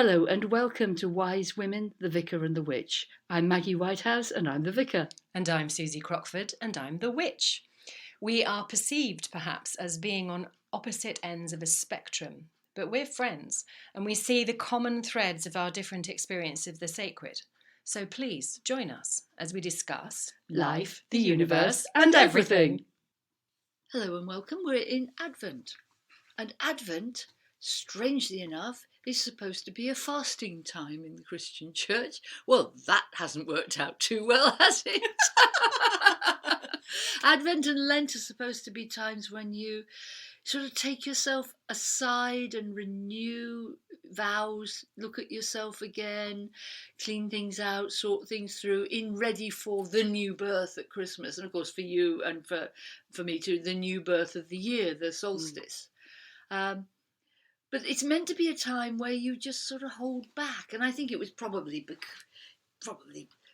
Hello and welcome to Wise Women, the Vicar and the Witch. I'm Maggie Whitehouse and I'm the Vicar. And I'm Susie Crockford and I'm the Witch. We are perceived perhaps as being on opposite ends of a spectrum, but we're friends and we see the common threads of our different experience of the sacred. So please join us as we discuss life, the universe, and everything. Hello and welcome. We're in Advent. And Advent, strangely enough, is supposed to be a fasting time in the Christian church. Well, that hasn't worked out too well, has it? Advent and Lent are supposed to be times when you sort of take yourself aside and renew vows, look at yourself again, clean things out, sort things through, in ready for the new birth at Christmas. And of course, for you and for me too, the new birth of the year, the solstice. But it's meant to be a time where you just sort of hold back. And I think it was probably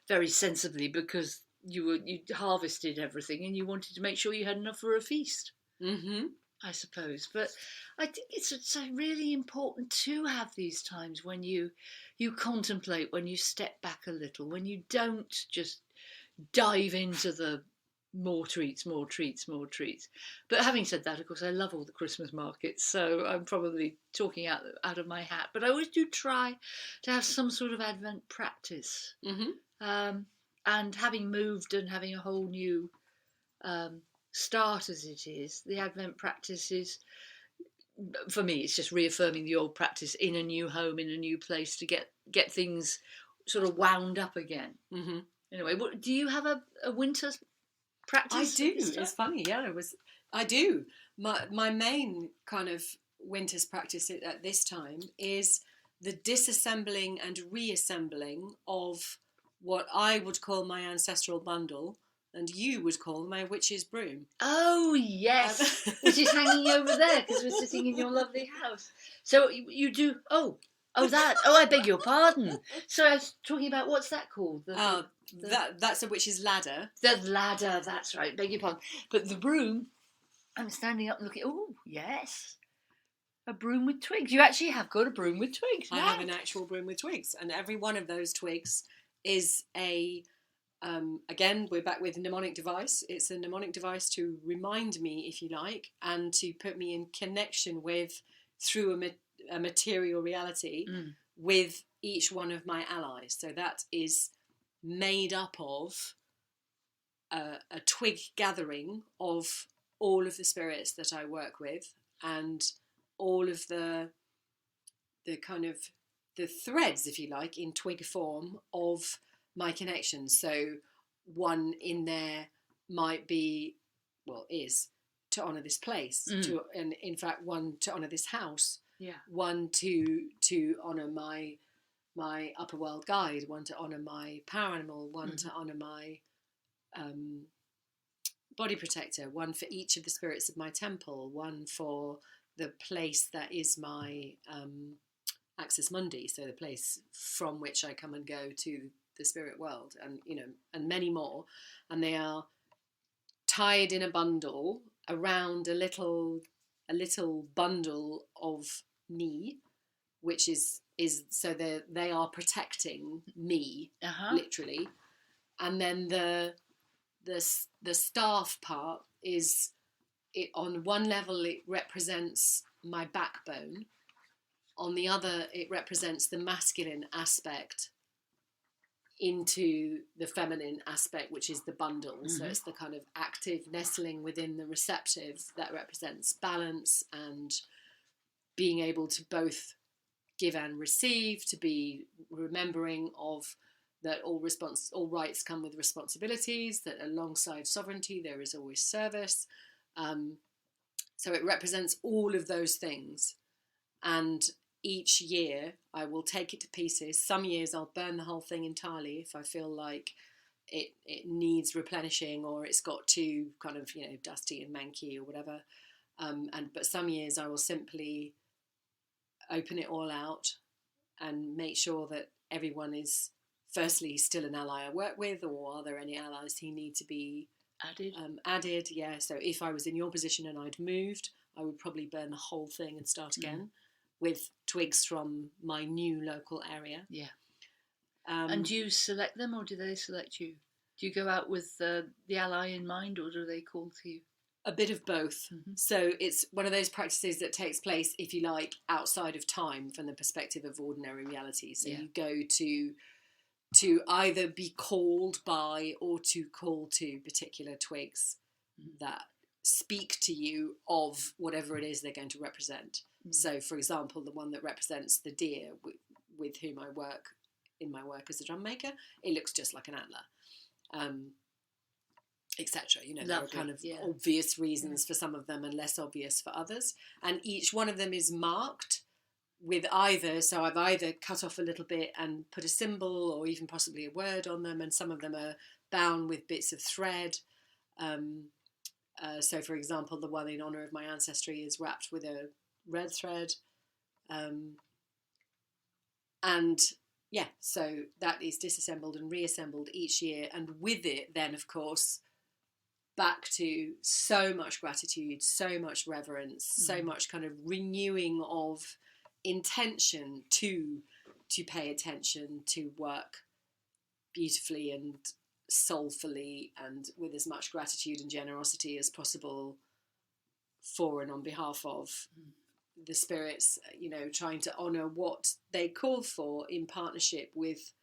very sensibly because you harvested everything and you wanted to make sure you had enough for a feast. Mm-hmm. I suppose, but I think it's really important to have these times when you contemplate, when you step back a little, when you don't just dive into the more treats. But having said that, of course, I love all the Christmas markets, so I'm probably talking out of my hat. But I always do try to have some sort of Advent practice. Mm-hmm. And having moved and having a whole new start as it is, the Advent practice is, for me, it's just reaffirming the old practice in a new home, in a new place, to get things sort of wound up again. Mm-hmm. Anyway, do you have a winter practice? I do. It's funny, yeah. I do. My main kind of winter's practice at this time is the disassembling and reassembling of what I would call my ancestral bundle, and you would call my witch's broom. Oh, yes, which is hanging over there because we're sitting in your lovely house. So you do, I beg your pardon. So I was talking about, what's that called? That's a witch's ladder. The ladder, that's right, beg your pardon. But the broom, I'm standing up and looking, oh, yes, a broom with twigs. You actually have got a broom with twigs. I have an actual broom with twigs, and every one of those twigs is a... again, we're back with a mnemonic device. It's a mnemonic device to remind me, if you like, and to put me in connection with, through a material reality, with each one of my allies. So that is made up of a twig gathering of all of the spirits that I work with, and all of the kind of the threads, if you like, in twig form of my connections. So one in there might be, is to honour this place, and in fact one to honour this house, one to honour my upper world guide, one to honour my power animal, one to honour my body protector, one for each of the spirits of my temple, one for the place that is my Axis Mundi, so the place from which I come and go to the spirit world, and many more, and they are tied in a bundle around a little bundle of me, which is so they are protecting me, literally. And then the staff part is, on one level it represents my backbone, on the other it represents the masculine aspect into the feminine aspect, which is the bundle. So it's the kind of active nestling within the receptive that represents balance and being able to both give and receive, to be remembering of that all rights come with responsibilities, that alongside sovereignty there is always service. So it represents all of those things, and each year I will take it to pieces. Some years I'll burn the whole thing entirely if I feel like it needs replenishing, or it's got too kind of dusty and manky or whatever. But some years I will simply open it all out and make sure that everyone is firstly still an ally I work with, or are there any allies who need to be added. Yeah, so if I was in your position and I'd moved, I would probably burn the whole thing and start again. with twigs from my new local area. Yeah. And do you select them, or do they select you? Do you go out with the ally in mind, or do they call to you? A bit of both. Mm-hmm. So it's one of those practices that takes place, if you like, outside of time from the perspective of ordinary reality. So you go to either be called by or to call to particular twigs that speak to you of whatever it is they're going to represent. So, for example, the one that represents the deer with whom I work in my work as a drum maker, it looks just like an antler, etc. You know, there are kind of obvious reasons for some of them and less obvious for others. And each one of them is marked with either, so I've either cut off a little bit and put a symbol or even possibly a word on them, and some of them are bound with bits of thread. So, for example, the one in honour of my ancestry is wrapped with a red thread. And yeah, so that is disassembled and reassembled each year. And with it, then, of course, back to so much gratitude, so much reverence, so much kind of renewing of intention to pay attention, to work beautifully and soulfully and with as much gratitude and generosity as possible for and on behalf of the spirits, you know, trying to honour what they call for in partnership with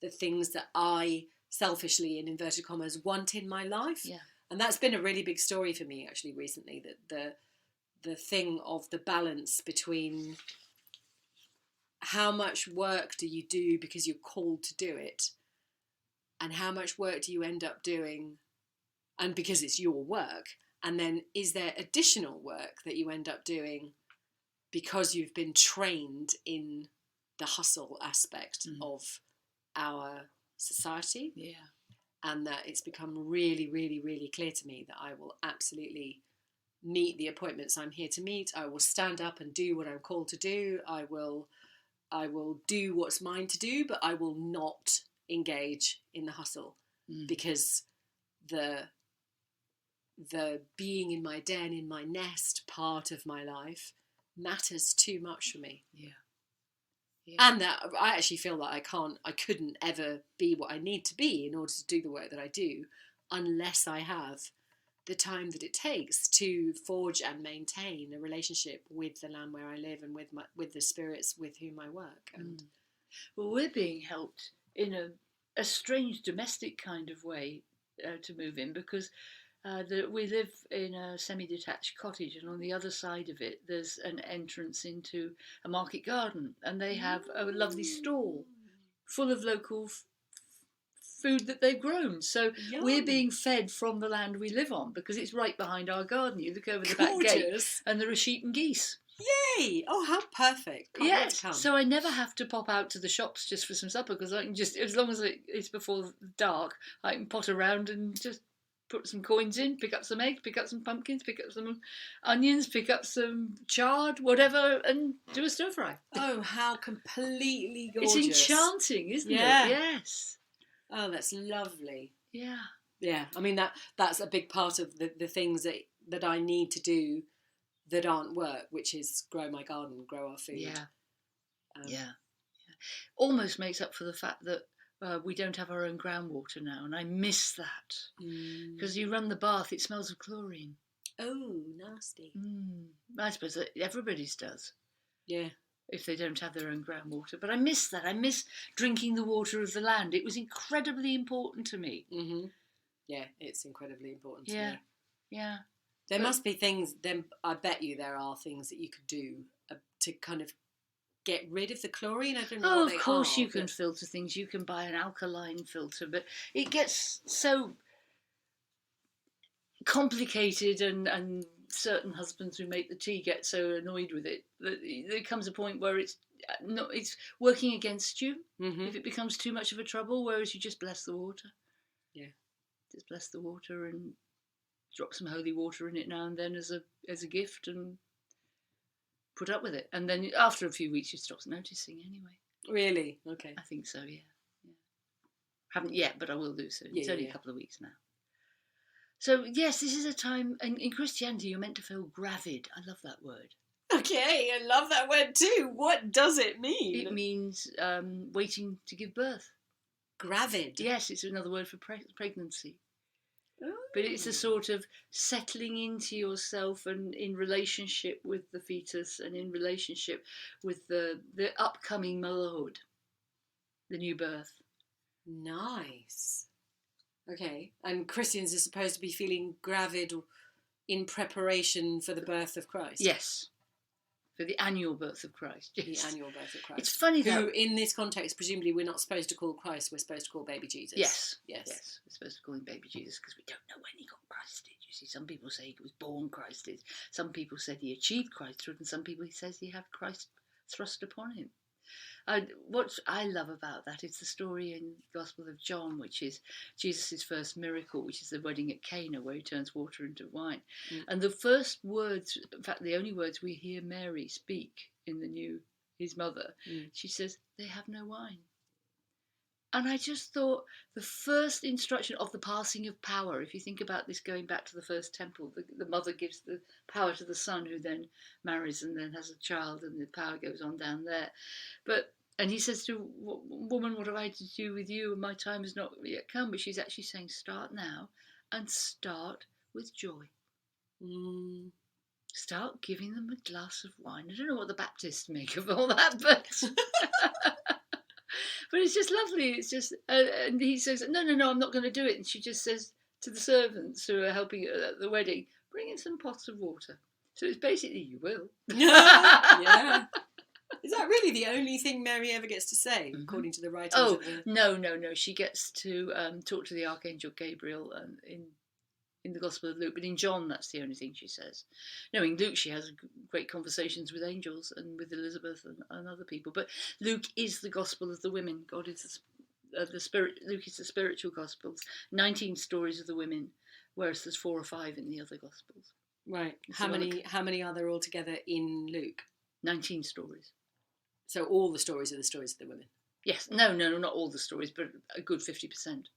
the things that I selfishly, in inverted commas, want in my life. Yeah. And that's been a really big story for me, actually, recently, that the thing of the balance between how much work do you do because you're called to do it, and how much work do you end up doing and because it's your work, and then is there additional work that you end up doing because you've been trained in the hustle aspect of our society. Yeah. And that it's become really, really, really clear to me that I will absolutely meet the appointments I'm here to meet. I will stand up and do what I'm called to do. I will do what's mine to do, but I will not engage in the hustle because the being in my den, in my nest part of my life matters too much for me. Yeah. And that I actually feel that I couldn't ever be what I need to be in order to do the work that I do unless I have the time that it takes to forge and maintain a relationship with the land where I live and with the spirits with whom I work. And well, we're being helped in a strange domestic kind of way to move in, because we live in a semi-detached cottage, and on the other side of it there's an entrance into a market garden, and they have a lovely stall full of local food that they've grown. So we're being fed from the land we live on because it's right behind our garden. You look over the back gate and there are sheep and geese. Yay! Oh, how perfect. Can't wait to come. So I never have to pop out to the shops just for some supper, because I can just, as long as it's before dark, I can pot around and just put some coins in, pick up some eggs, pick up some pumpkins, pick up some onions, pick up some chard, whatever, and do a stir fry. Oh, how completely gorgeous. It's enchanting, isn't it? Yes. Oh, that's lovely. Yeah. Yeah, I mean, that's a big part of the things that I need to do that aren't work, which is grow my garden, grow our food. Yeah. Almost makes up for the fact that we don't have our own groundwater now, and I miss that. Because you run the bath, it smells of chlorine. Oh, nasty. I suppose that everybody's does. Yeah. If they don't have their own groundwater. But I miss that. I miss drinking the water of the land. It was incredibly important to me. Mm-hmm. Yeah, it's incredibly important to me. Yeah. There must be things, then I bet you there are things that you could do to kind of get rid of the chlorine. I don't know what they are. Of course you can filter things. You can buy an alkaline filter, but it gets so complicated, and certain husbands who make the tea get so annoyed with it that there comes a point where it's working against you if it becomes too much of a trouble, whereas you just bless the water. Yeah. Just bless the water and drop some holy water in it now and then as a gift, and put up with it. And then after a few weeks you stop noticing anyway. Really? Okay. I think so, yeah. Haven't yet, but I will do soon. It's only a couple of weeks now. So, yes, this is a time, in Christianity, you're meant to feel gravid. I love that word. Okay, I love that word too. What does it mean? It means waiting to give birth. Gravid. Yes, it's another word for pregnancy. Oh. But it's a sort of settling into yourself and in relationship with the fetus and in relationship with the upcoming motherhood, the new birth. Nice. Okay, and Christians are supposed to be feeling gravid in preparation for the birth of Christ. Yes, for the annual birth of Christ. Yes. The annual birth of Christ. It's funny who, in this context, presumably we're not supposed to call Christ, we're supposed to call baby Jesus. Yes. Yes. Yes. We're supposed to call him baby Jesus because we don't know when he got Christed. You see, some people say he was born Christed. Some people said he achieved Christhood, and some people he says he had Christ thrust upon him. What I love about that is the story in the Gospel of John, which is Jesus' first miracle, which is the wedding at Cana, where he turns water into wine. And the first words, in fact, the only words we hear Mary speak in his mother, she says, "They have no wine." And I just thought the first instruction of the passing of power, if you think about this going back to the first temple, the mother gives the power to the son who then marries and then has a child, and the power goes on down there. And he says to woman, "What have I to do with you? And my time has not yet come." But she's actually saying, start now and start with joy. Start giving them a glass of wine. I don't know what the Baptists make of all that, but... But it's just lovely. It's just, and he says, no, I'm not going to do it. And she just says to the servants who are helping at the wedding, bring in some pots of water. So it's basically, you will. Yeah. Is that really the only thing Mary ever gets to say, according to the writings? Oh, no. She gets to talk to the Archangel Gabriel in the Gospel of Luke, but in John, that's the only thing she says. No, in Luke, she has great conversations with angels and with Elizabeth and other people. But Luke is the Gospel of the women. God is the spirit. Luke is the spiritual Gospels. 19 stories of the women, whereas there's 4 or 5 in the other Gospels. Right. How many are there altogether in Luke? 19 stories. So all the stories are the stories of the women? Yes. No, not all the stories, but a good 50%.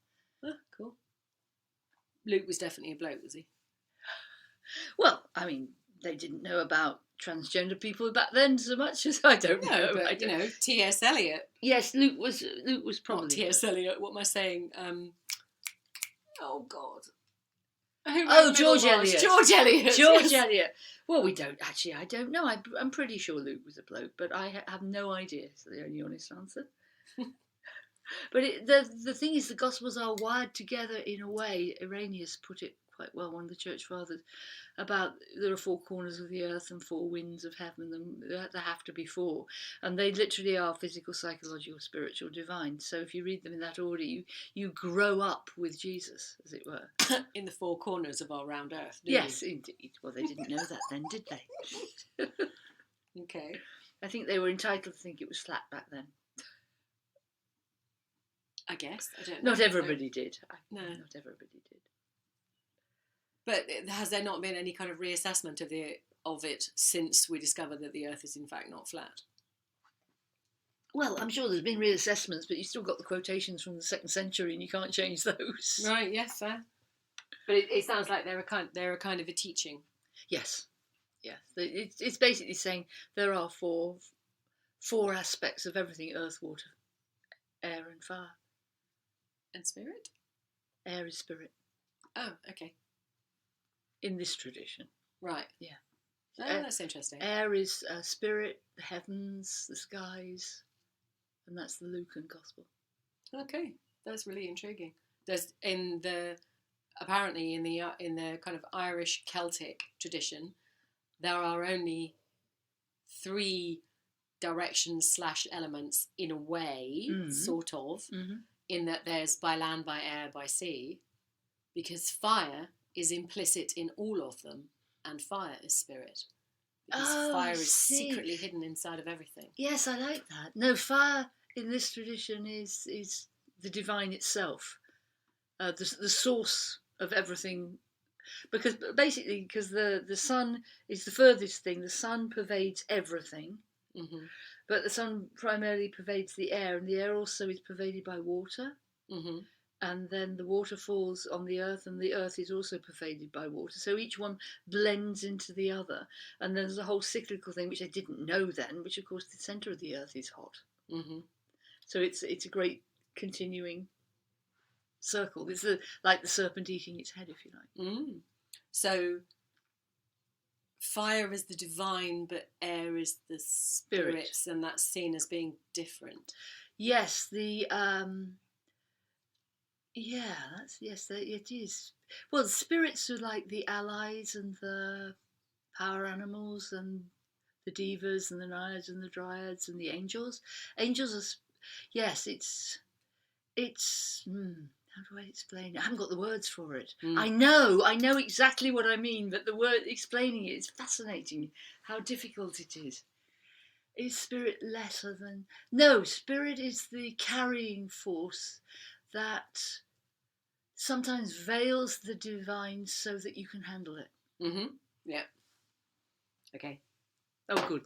Oh, cool. Luke was definitely a bloke, was he? Well, I mean, they didn't know about transgender people back then so much as I don't know. But, T.S. Eliot. Yes, Luke was probably... T.S. Eliot, what am I saying? Oh, God. George Eliot. George Eliot. Well, we don't actually. I don't know. I'm pretty sure Luke was a bloke, but I have no idea. It's the only honest answer. But the thing is, the Gospels are wired together in a way. Irenaeus put it quite well, one of the church fathers, about there are 4 corners of the earth and 4 winds of heaven, and there have to be 4. And they literally are physical, psychological, spiritual, divine. So if you read them in that order, you grow up with Jesus, as it were. In the 4 corners of our round earth. Yes, indeed. Well, they didn't know that then, did they? Okay. I think they were entitled to think it was flat back then. I guess. I don't know. Not everybody did. No. Not everybody did. But has there not been any kind of reassessment of it since we discovered that the Earth is in fact not flat? Well, I'm sure there's been reassessments, but you've still got the quotations from the 2nd century, and you can't change those. Right. Yes, fair. But it sounds like they're a kind of a teaching. Yes. Yes. It's basically saying there are four aspects of everything: earth, water, air, and fire. And spirit? Air is spirit. Oh, okay. In this tradition. Right. Yeah. Oh, that's interesting. Air is spirit, the heavens, the skies, and that's the Lucan Gospel. Okay, that's really intriguing. There's apparently in the kind of Irish Celtic tradition, there are only 3 directions / elements in a way, sort of. Mm-hmm. In that there's by land, by air, by sea, because fire is implicit in all of them, and fire is spirit. Because fire is secretly hidden inside of everything. Yes, I like that. No, fire in this tradition is the divine itself, the source of everything. Because the sun is the furthest thing. The sun pervades everything. Mm-hmm. But the sun primarily pervades the air, and the air also is pervaded by water. Mm-hmm. and then the water falls on the earth, and the earth is also pervaded by water. So each one blends into the other, and there's a whole cyclical thing which I didn't know then, which of course the centre of the earth is hot. Mm-hmm. So it's a great continuing circle. It's like the serpent eating its head, if you like. Mm. So fire is the divine, but air is the spirits, and that's seen as being different. Yes, it is. Well, the spirits are like the allies and the power animals and the divas and the naiads and the dryads and the angels. Angels are, yes, it's. How do I explain it? I haven't got the words for it. I know exactly what I mean, but the word explaining it is fascinating. How difficult it is. Is spirit lesser than? No, spirit is the carrying force that sometimes veils the divine so that you can handle it. Mm-hmm. Yeah. Okay. Oh, good.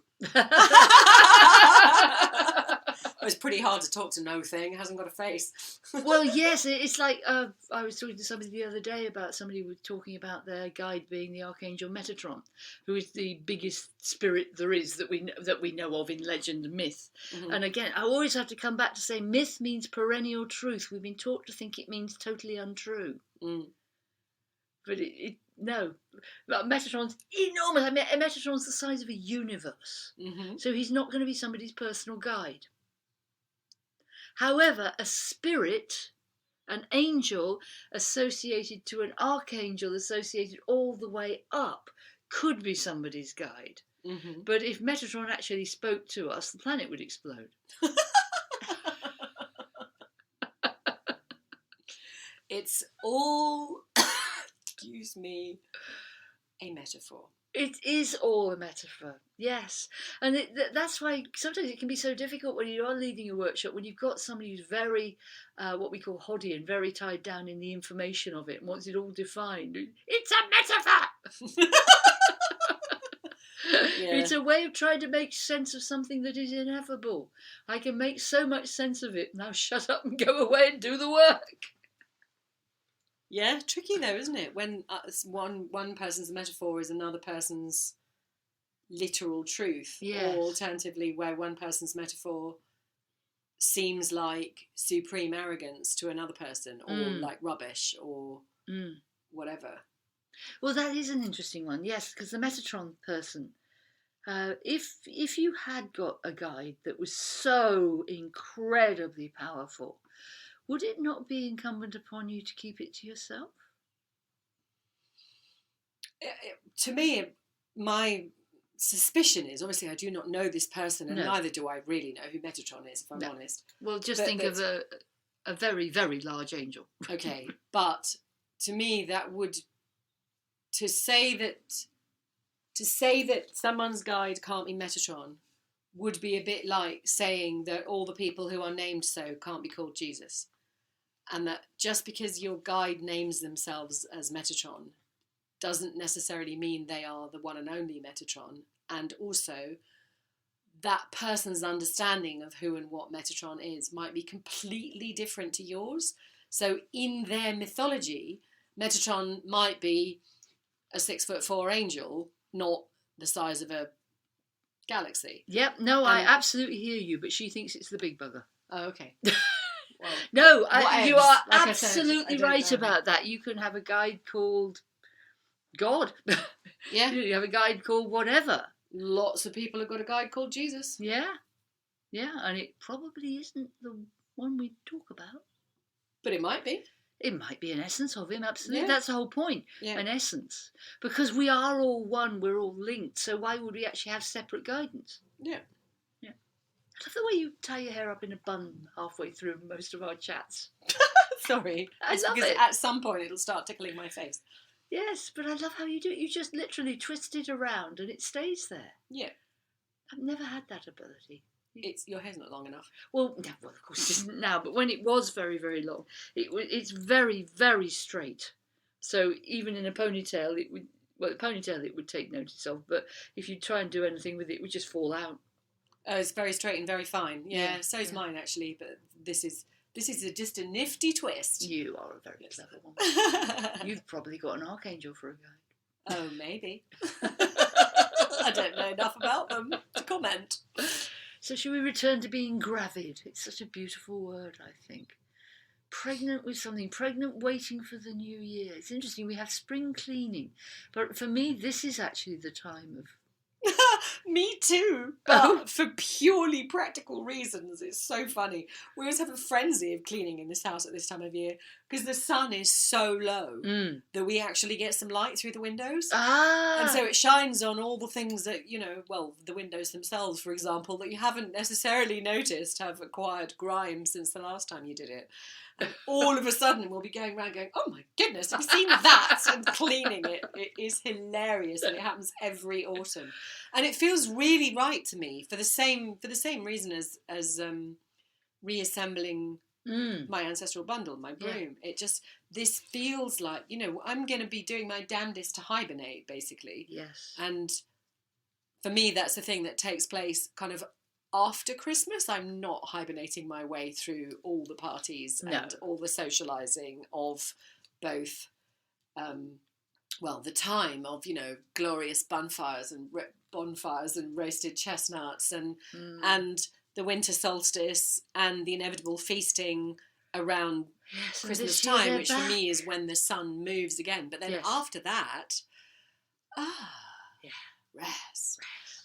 It's pretty hard to talk to no thing. It hasn't got a face. Well, yes, it's like I was talking to somebody the other day about somebody was talking about their guide being the archangel Metatron, who is the biggest spirit there is that we know of in legend and myth. Mm-hmm. And again, I always have to come back to say myth means perennial truth. We've been taught to think it means totally untrue. Mm. But no, Metatron's enormous. I mean, Metatron's the size of a universe, mm-hmm. So he's not going to be somebody's personal guide. However, a spirit, an angel associated to an archangel associated all the way up, could be somebody's guide. Mm-hmm. But if Metatron actually spoke to us, the planet would explode. It's all, excuse me, a metaphor. It is all a metaphor, yes. And that's why sometimes it can be so difficult when you are leading a workshop, when you've got somebody who's very, what we call hoddy and very tied down in the information of it and wants it all defined. It's a metaphor! Yeah. It's a way of trying to make sense of something that is ineffable. I can make so much sense of it. Now shut up and go away and do the work. Yeah, tricky though, isn't it? When one person's metaphor is another person's literal truth. Yes. Or alternatively, where one person's metaphor seems like supreme arrogance to another person, or like rubbish, or whatever. Well, that is an interesting one, yes, because the Metatron person, if you had got a guide that was so incredibly powerful, would it not be incumbent upon you to keep it to yourself? To me, my suspicion is, obviously I do not know this person, and neither do I really know who Metatron is, if I'm honest. Well, just think of a very, very large angel. Okay, but to me that would, to say that someone's guide can't be Metatron would be a bit like saying that all the people who are named so can't be called Jesus. And that just because your guide names themselves as Metatron doesn't necessarily mean they are the one and only Metatron. And also, that person's understanding of who and what Metatron is might be completely different to yours. So in their mythology, Metatron might be a 6'4" angel, not the size of a galaxy. Yep, no, I absolutely hear you, but she thinks it's the big bugger. Oh, okay. Well, no, you are like absolutely right about that. You can have a guide called God. Yeah. You have a guide called whatever. Lots of people have got a guide called Jesus. Yeah. Yeah, and it probably isn't the one we talk about. But it might be. It might be an essence of him, absolutely. Yeah. That's the whole point, an essence. Because we are all one, we're all linked, so why would we actually have separate guidance? Yeah. Yeah. I love the way you tie your hair up in a bun halfway through most of our chats. Sorry. I love it. At some point it'll start tickling my face. Yes, but I love how you do it. You just literally twist it around and it stays there. Yeah. I've never had that ability. Your hair's not long enough. Well, no, of course it isn't now, but when it was very, very long, it's very, very straight. So even in a ponytail, it would take notice of, but if you try and do anything with it, it would just fall out. Oh, it's very straight and very fine. Yeah, so is mine actually, but this is This is just a nifty twist. You are a very clever one. You've probably got an archangel for a guide. Oh, maybe. I don't know enough about them to comment. So shall we return to being gravid? It's such a beautiful word, I think. Pregnant with something, pregnant waiting for the new year. It's interesting, we have spring cleaning. But for me, this is actually the time of... Me too, but for purely practical reasons. It's so funny. We always have a frenzy of cleaning in this house at this time of year because the sun is so low that we actually get some light through the windows. And so it shines on all the things that, you know, well, the windows themselves, for example, that you haven't necessarily noticed have acquired grime since the last time you did it. And all of a sudden we'll be going around going, oh my goodness, have you seen that? And cleaning it. It is hilarious, and it happens every autumn. And it feels really right to me for the same reason as reassembling my ancestral bundle, my broom. Yeah. It just, this feels like, you know, I'm going to be doing my damnedest to hibernate, basically. Yes. And for me, that's the thing that takes place kind of after Christmas. I'm not hibernating my way through all the parties and all the socialising of both, the time of, you know, glorious bonfires and roasted chestnuts and the winter solstice and the inevitable feasting around Christmas time, which for me is when the sun moves again. But then after that, rest.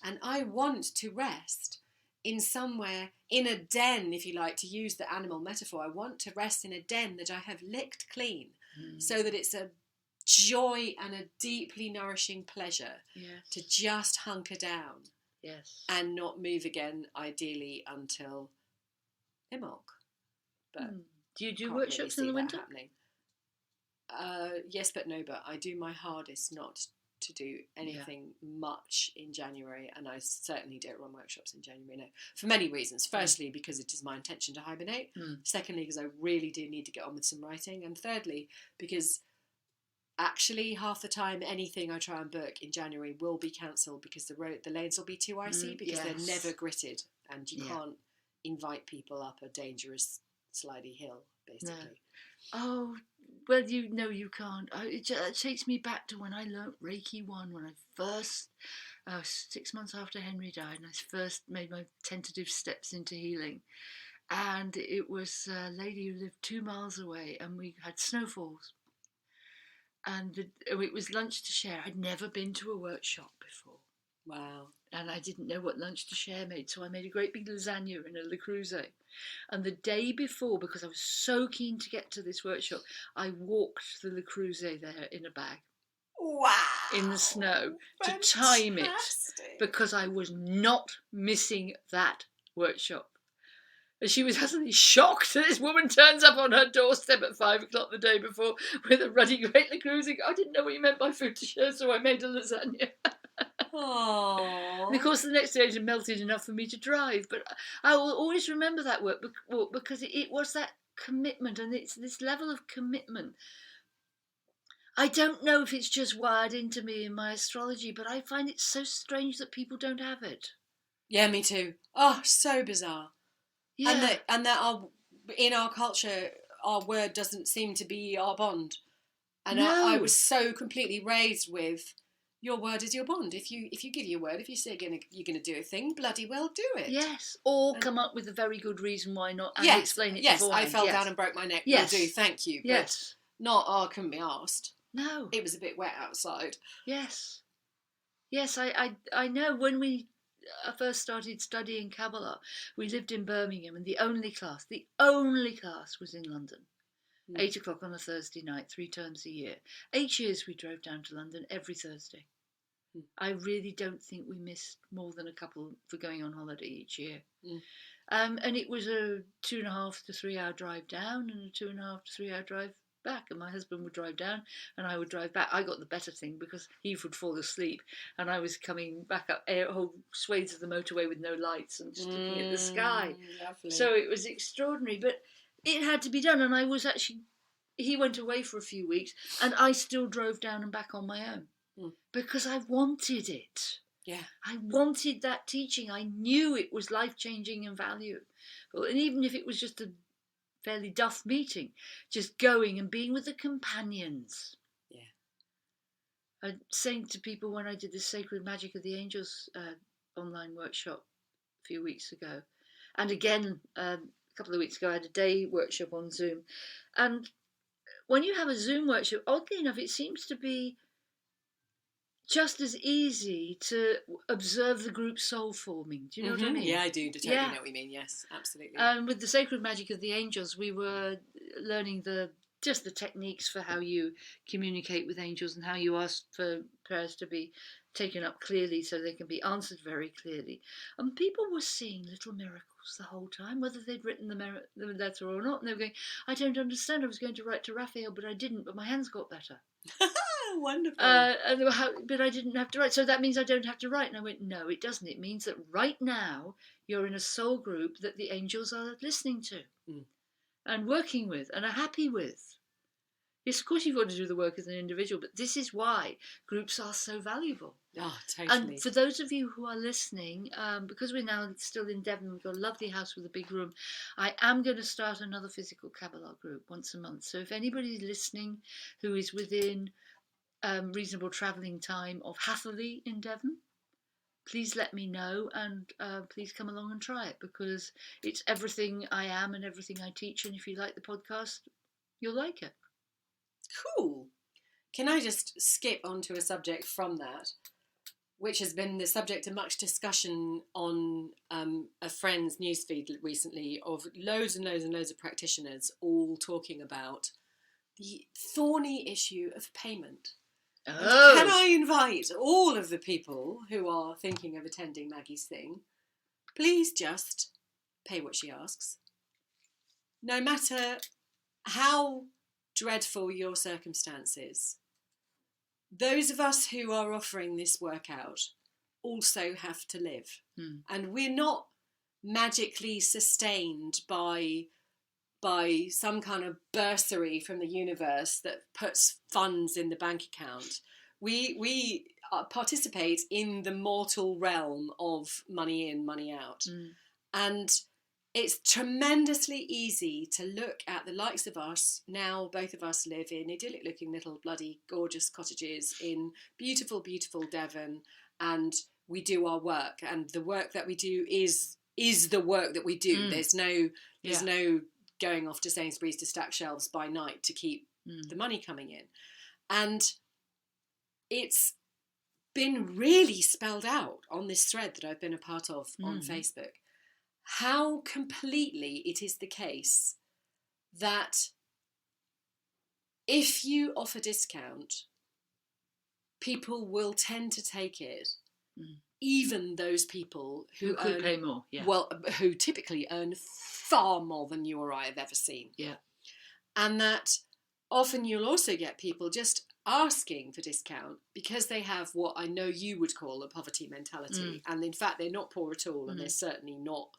And I want to rest in somewhere, in a den, if you like, to use the animal metaphor. I want to rest in a den that I have licked clean so that it's a joy and a deeply nourishing pleasure to just hunker down and not move again, ideally until Imbolc. But do you do workshops in the winter? Yes, but no, but I do my hardest not to do anything much in January, and I certainly don't run workshops in January now, for many reasons. Firstly, because it is my intention to hibernate. Secondly, because I really do need to get on with some writing. And thirdly, because actually half the time anything I try and book in January will be cancelled because the lanes will be too icy because they're never gritted, and you can't invite people up a dangerous slidey hill, basically. Oh, well, you can't. It takes me back to when I learnt Reiki 1, when I first, 6 months after Henry died, and I first made my tentative steps into healing. And it was a lady who lived 2 miles away, and we had snowfalls. And it was lunch to share. I'd never been to a workshop before. Wow. And I didn't know what lunch to share made, so I made a great big lasagna in a Le Creuset. And the day before, because I was so keen to get to this workshop, I walked the Le Creuset there in a bag. Wow. In the snow. Fantastic. To time it, because I was not missing that workshop. And she was utterly shocked that this woman turns up on her doorstep at 5 o'clock the day before with a ruddy great Le Creuset. I didn't know what you meant by food to share, so I made a lasagna. Aww. And of course, the next day it had melted enough for me to drive. But I will always remember that work because it was that commitment, and it's this level of commitment. I don't know if it's just wired into me in my astrology, but I find it so strange that people don't have it. Yeah, me too. Oh, so bizarre. Yeah. And that in our culture, our word doesn't seem to be our bond. And I was so completely raised with, your word is your bond. If you give your word, if you say you're going to do a thing, bloody well do it. Yes, or come up with a very good reason why not, and explain it beforehand. I fell down and broke my neck. Yes. Will do, thank you. Yes. But not, I couldn't be asked. No. It was a bit wet outside. Yes. Yes, I know when we first started studying Kabbalah, we lived in Birmingham, and the only class was in London. 8 o'clock on a Thursday night, 3 terms a year. 8 years we drove down to London every Thursday. I really don't think we missed more than a couple for going on holiday each year. And it was a 2.5 to 3 hour drive down and a 2.5 to 3 hour drive back. And my husband would drive down and I would drive back. I got the better thing because he would fall asleep and I was coming back up whole swathes of the motorway with no lights and just looking at the sky. Lovely. So it was extraordinary, but it had to be done. And I was actually, he went away for a few weeks and I still drove down and back on my own. Because I wanted it. Yeah. I wanted that teaching. I knew it was life-changing and valuable. And even if it was just a fairly duff meeting, just going and being with the companions. Yeah. I'm saying to people when I did the Sacred Magic of the Angels online workshop a few weeks ago, and again a couple of weeks ago, I had a day workshop on Zoom. And when you have a Zoom workshop, oddly enough, it seems to be just as easy to observe the group soul forming. Do you know what I mean? Yeah, I do. Totally know what you mean. Yes, absolutely. And with the Sacred Magic of the Angels, we were learning the techniques for how you communicate with angels and how you ask for prayers to be taken up clearly so they can be answered very clearly. And people were seeing little miracles the whole time, whether they'd written the letter or not. And they were going, I don't understand. I was going to write to Raphael, but I didn't. But my hands got better. Wonderful. But I didn't have to write. So that means I don't have to write. And I went, no, it doesn't. It means that right now you're in a soul group that the angels are listening to and working with and are happy with. Yes, of course you've got to do the work as an individual, but this is why groups are so valuable. Oh, totally. And for those of you who are listening, because we're now still in Devon, we've got a lovely house with a big room, I am going to start another physical Kabbalah group once a month. So if anybody's listening who is within reasonable travelling time of Hatherley in Devon, please let me know, and please come along and try it, because it's everything I am and everything I teach, and if you like the podcast, you'll like it. Cool. Can I just skip onto a subject from that, which has been the subject of much discussion on a friend's newsfeed recently, of loads and loads and loads of practitioners all talking about the thorny issue of payment. Oh. Can I invite all of the people who are thinking of attending Maggie's thing, please just pay what she asks. No matter how dreadful your circumstances, those of us who are offering this workout also have to live. And we're not magically sustained by some kind of bursary from the universe that puts funds in the bank account. We participate in the mortal realm of money in, money out. And it's tremendously easy to look at the likes of us. Now both of us live in idyllic looking little bloody gorgeous cottages in beautiful, beautiful Devon, and we do our work, and the work that we do is the work that we do. There's no going off to Sainsbury's to stack shelves by night to keep the money coming in. And it's been really spelled out on this thread that I've been a part of on Facebook, how completely it is the case that if you offer discount, people will tend to take it, even those people who could pay more, who typically earn far more than you or I have ever seen. Yeah. And that often you'll also get people just asking for discount because they have what I know you would call a poverty mentality. And in fact, they're not poor at all, and they're certainly not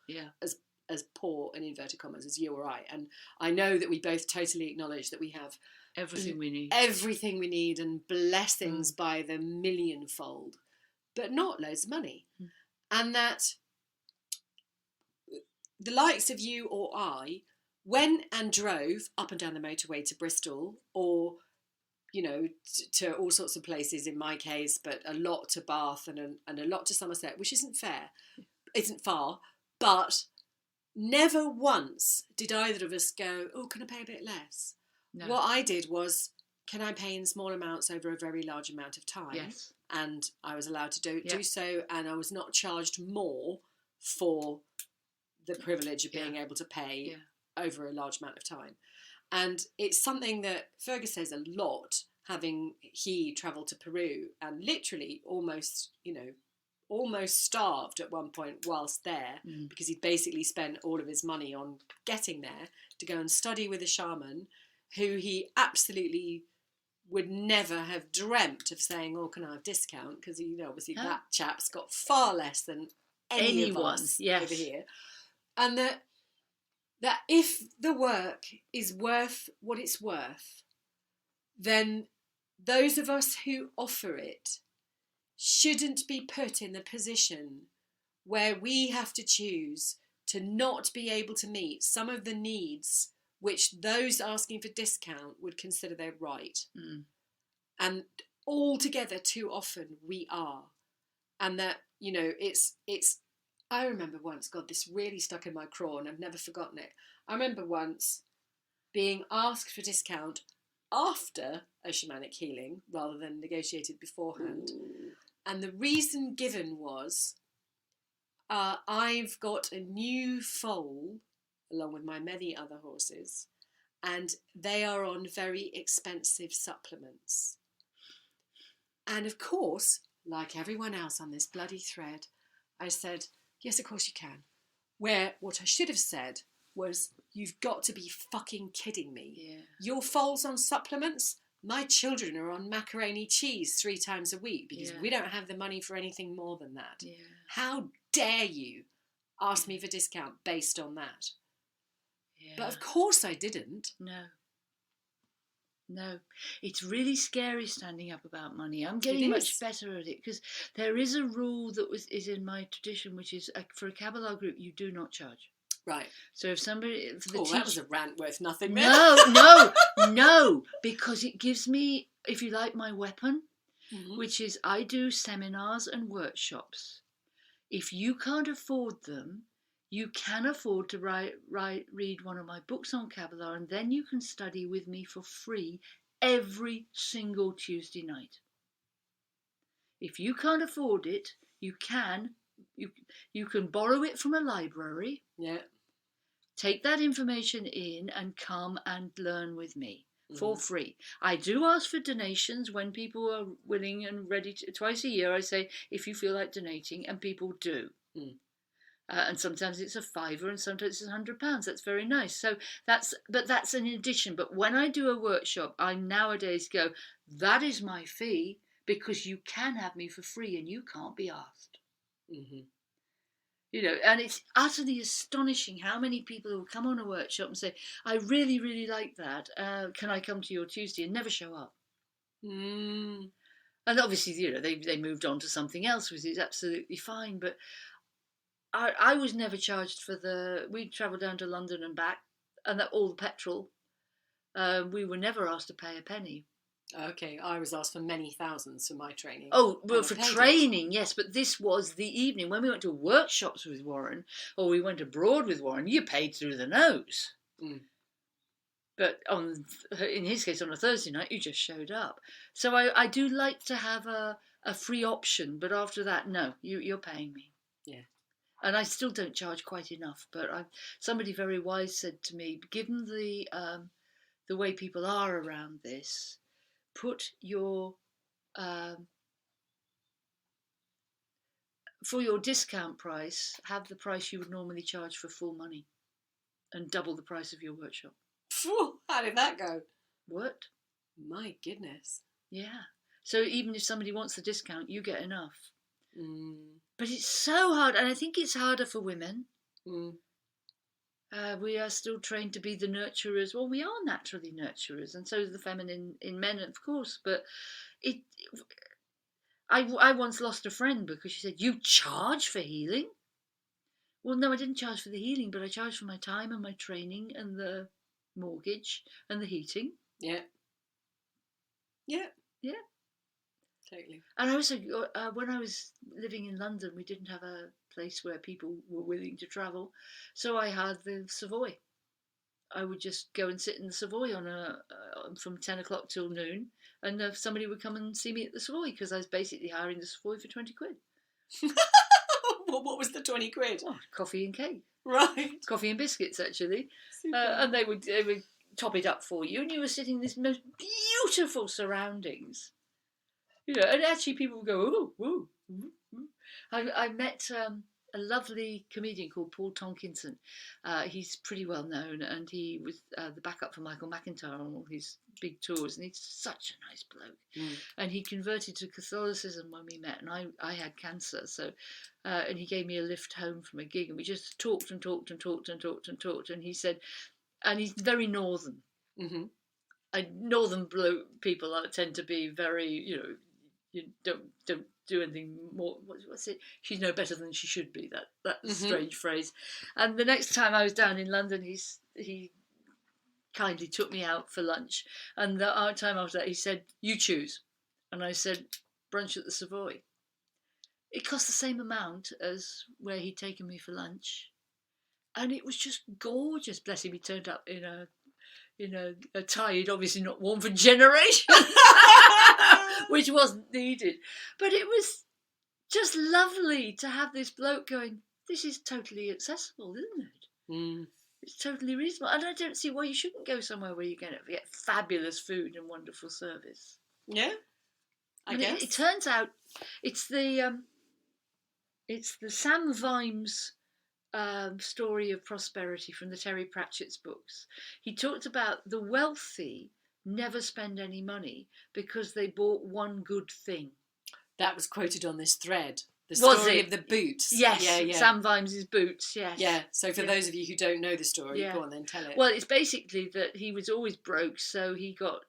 as poor, in inverted commas, as you or I. And I know that we both totally acknowledge that we have everything we need and blessings by the millionfold, but not loads of money. And that the likes of you or I went and drove up and down the motorway to Bristol, or to all sorts of places in my case, but a lot to Bath and a lot to Somerset, which isn't far, but never once did either of us go, oh, can I pay a bit less? No. What I did was, can I pay in small amounts over a very large amount of time? Yes. And I was allowed to do so, and I was not charged more for the privilege of being able to pay over a large amount of time. And it's something that Ferguss says a lot, having he travelled to Peru and literally almost starved at one point whilst there, because he'd basically spent all of his money on getting there to go and study with a shaman who he absolutely would never have dreamt of saying, oh, can I have discount? Because, obviously that chap's got far less than anyone of us over here. And that if the work is worth what it's worth, then those of us who offer it shouldn't be put in the position where we have to choose to not be able to meet some of the needs which those asking for discount would consider they're right. Mm. And altogether, too often we are. And that, you know, it's, I remember once, God, this really stuck in my craw and I've never forgotten it. I remember once being asked for discount after a shamanic healing rather than negotiated beforehand. Ooh. And the reason given was, I've got a new foal along with my many other horses, and they are on very expensive supplements. And of course, like everyone else on this bloody thread, I said, yes, of course you can. Where what I should have said was, you've got to be fucking kidding me. Yeah. Your foal's on supplements? My children are on macaroni cheese 3 times a week because we don't have the money for anything more than that. Yeah. How dare you ask me for discount based on that? Yeah. But of course I didn't. No, it's really scary standing up about money. I'm getting much better at it because there is a rule that is in my tradition, which is for a Kabbalah group, you do not charge. Right. So if somebody... that was a rant worth nothing. No, because it gives me, if you like, my weapon, which is I do seminars and workshops. If you can't afford them, you can afford to read one of my books on Kabbalah, and then you can study with me for free every single Tuesday night. If you can't afford it, you can borrow it from a library. Yeah. Take that information in and come and learn with me for free. I do ask for donations when people are willing and ready to. Twice a year I say, if you feel like donating, and people do. And sometimes it's a £5 and sometimes it's £100. That's very nice. So that's an addition. But when I do a workshop, I nowadays go, that is my fee, because you can have me for free and you can't be asked. You know, and it's utterly astonishing how many people will come on a workshop and say, I really, really like that. Can I come to your Tuesday? And never show up. And obviously, you know, they moved on to something else, which is absolutely fine. But I was never charged for we'd travel down to London and back, and all the petrol. We were never asked to pay a penny. Okay, I was asked for many thousands for my training. Oh, well, for training, yes, but this was the evening. When we went to workshops with Warren, or we went abroad with Warren, you paid through the nose. But in his case, on a Thursday night, you just showed up. So I do like to have a free option, but after that, no, you're paying me. Yeah. And I still don't charge quite enough, but somebody very wise said to me, given the way people are around this, put your for your discount price, have the price you would normally charge for full money, and double the price of your workshop. Phew, how did that go? What? My goodness. Yeah. So even if somebody wants the discount, you get enough. But it's so hard, and I think it's harder for women. We are still trained to be the nurturers. Well, we are naturally nurturers, and so is the feminine in men, of course. But I once lost a friend because she said, "You charge for healing?" Well, no, I didn't charge for the healing, but I charged for my time and my training and the mortgage and the heating. Yeah. Totally. And also, when I was living in London, we didn't have a place where people were willing to travel, so I had the Savoy. I would just go and sit in the Savoy from 10 o'clock till noon, and somebody would come and see me at the Savoy because I was basically hiring the Savoy for 20 quid. What was the 20 quid? Oh, coffee and cake. Right. Coffee and biscuits, actually. And they would top it up for you, and you were sitting in these most beautiful surroundings. You know, and actually people would go, oh, whoa. I met a lovely comedian called Paul Tonkinson. He's pretty well known, and he was the backup for Michael McIntyre on all his big tours, and he's such a nice bloke. And he converted to Catholicism when we met, and I had cancer, so and he gave me a lift home from a gig, and we just talked, and he said, and he's very northern. And northern people tend to be very, you know, you don't do anything more. What's it? She's no better than she should be. That strange phrase. And the next time I was down in London, he kindly took me out for lunch. And the time after that, he said, "You choose." And I said, "Brunch at the Savoy." It cost the same amount as where he'd taken me for lunch. And it was just gorgeous. Bless him, he turned up in a tie he'd obviously not worn for generations, which wasn't needed. But it was just lovely to have this bloke going, "This is totally accessible, isn't it? Mm. It's totally reasonable." And I don't see why you shouldn't go somewhere where you're going to get fabulous food and wonderful service. Yeah, I guess. It turns out it's the Sam Vimes story of prosperity from the Terry Pratchett's books. He talked about the wealthy never spend any money because they bought one good thing. That was quoted on this thread. The Was story it? of the boots. Yes, Yeah. Sam Vimes's boots, yes. Yeah, so for those of you who don't know the story, go on then, tell it. Well, it's basically that he was always broke, so he got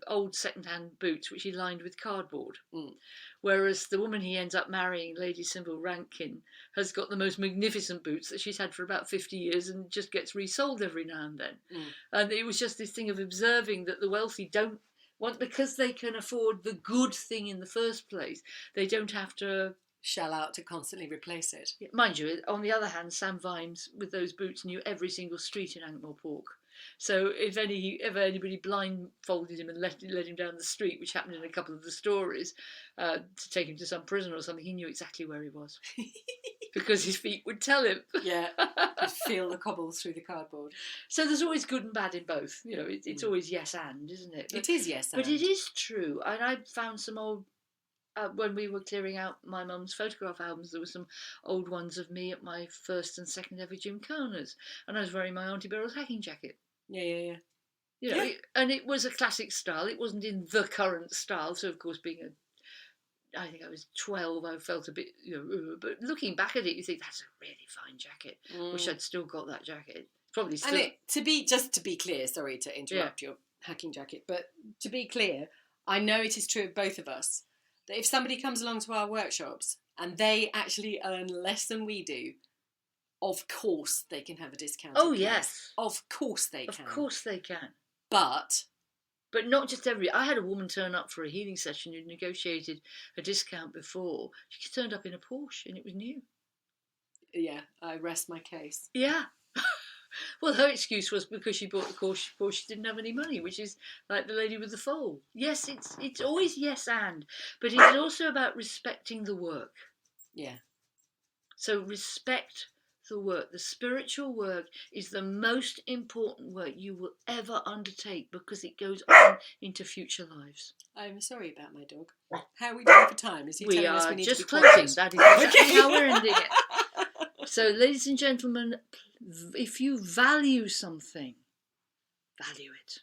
old second-hand boots, which he lined with cardboard. Mm. Whereas the woman he ends up marrying, Lady Sybil Rankin, has got the most magnificent boots that she's had for about 50 years and just gets resold every now and then. Mm. And it was just this thing of observing that the wealthy don't want, because they can afford the good thing in the first place, they don't have to shell out to constantly replace it. Mind you, on the other hand, Sam Vimes, with those boots, knew every single street in Ankh-Morpork. So if anybody blindfolded him and led him down the street, which happened in a couple of the stories, to take him to some prison or something, he knew exactly where he was. Because his feet would tell him. Yeah, you'd feel the cobbles through the cardboard. So there's always good and bad in both. You know, it's always yes and, isn't it? It is yes and. But it is true. And I found some old... when we were clearing out my mum's photograph albums, there were some old ones of me at my first and second ever gymkhanas, and I was wearing my Auntie Beryl's hacking jacket. Yeah. You know, and it was a classic style. It wasn't in the current style. So of course, I think I was 12, I felt a bit, but looking back at it, you think that's a really fine jacket. Wish I'd still got that jacket. Probably still. And to be clear, sorry to interrupt your hacking jacket, but to be clear, I know it is true of both of us that if somebody comes along to our workshops and they actually earn less than we do, of course they can have a discount. Oh, yes. Of course they can. Of course they can. But not just I had a woman turn up for a healing session who negotiated a discount before. She turned up in a Porsche and it was new. Yeah, I rest my case. Yeah. Well, her excuse was because she bought the Porsche before she didn't have any money, which is like the lady with the foal. Yes, it's always yes and, but it's also about respecting the work. Yeah. So respect the work. The spiritual work is the most important work you will ever undertake because it goes on into future lives. I'm sorry about my dog. How are we doing for time? Is he telling us we need just to be closing. quiet? That is exactly how we're ending it. So, ladies and gentlemen, if you value something, value it.